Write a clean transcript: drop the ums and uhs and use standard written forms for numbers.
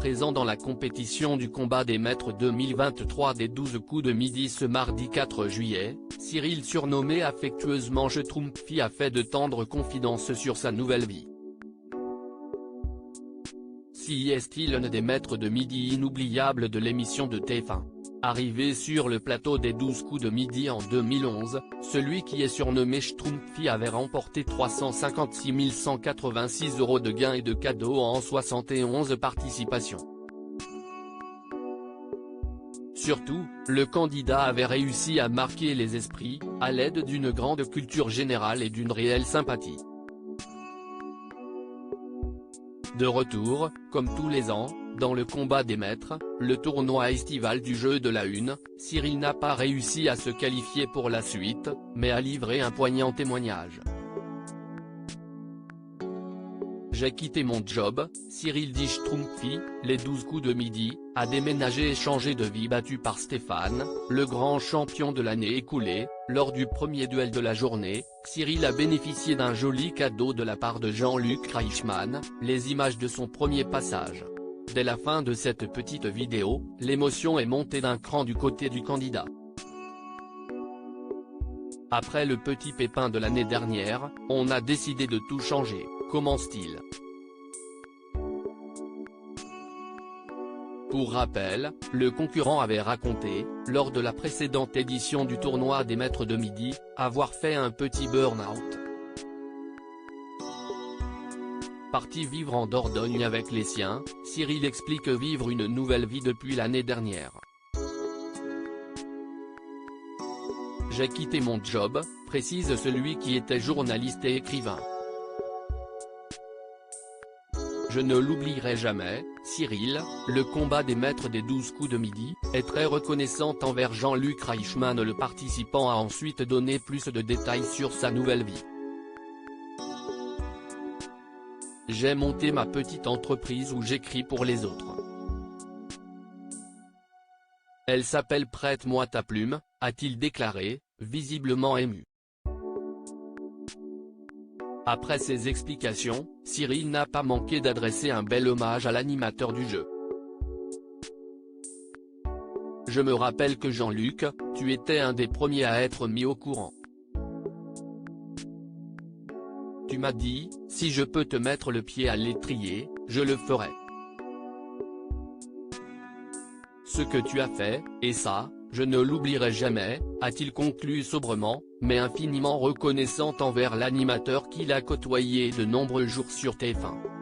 présent dans la compétition du combat des maîtres 2023 des 12 coups de midi ce mardi 4 juillet, Cyril surnommé affectueusement Schtroumpfy a fait de tendres confidences sur sa nouvelle vie. Si est-il l'un des maîtres de midi inoubliables de l'émission de TF1. Arrivé sur le plateau des 12 coups de midi en 2011, celui qui est surnommé Schtroumpfy avait remporté 356 186 € de gains et de cadeaux en 71 participations. Surtout, le candidat avait réussi à marquer les esprits, à l'aide d'une grande culture générale et d'une réelle sympathie. De retour, comme tous les ans, dans le combat des maîtres, le tournoi estival du jeu de la Une, Cyril n'a pas réussi à se qualifier pour la suite, mais a livré un poignant témoignage. J'ai quitté mon job, Cyril dit Schtroumpfy, les 12 coups de midi, a déménagé et changé de vie battu par Stéphane, le grand champion de l'année écoulée. Lors du premier duel de la journée, Cyril a bénéficié d'un joli cadeau de la part de Jean-Luc Reichmann, les images de son premier passage. Dès la fin de cette petite vidéo, l'émotion est montée d'un cran du côté du candidat. Après le petit pépin de l'année dernière, on a décidé de tout changer, commence-t-il. Pour rappel, le concurrent avait raconté, lors de la précédente édition du tournoi des maîtres de midi, avoir fait un petit burn-out. Parti vivre en Dordogne avec les siens, Cyril explique vivre une nouvelle vie depuis l'année dernière. J'ai quitté mon job, précise celui qui était journaliste et écrivain. Je ne l'oublierai jamais, Cyril, le combat des maîtres des 12 coups de midi, est très reconnaissant envers Jean-Luc Reichmann. Le participant a ensuite donné plus de détails sur sa nouvelle vie. J'ai monté ma petite entreprise où j'écris pour les autres. Elle s'appelle Prête-moi ta plume, a-t-il déclaré, visiblement ému. Après ces explications, Cyril n'a pas manqué d'adresser un bel hommage à l'animateur du jeu. Je me rappelle que Jean-Luc, tu étais un des premiers à être mis au courant. Tu m'as dit, si je peux te mettre le pied à l'étrier, je le ferai. Ce que tu as fait, et ça, je ne l'oublierai jamais, a-t-il conclu sobrement, mais infiniment reconnaissant envers l'animateur qu'il a côtoyé de nombreux jours sur TF1.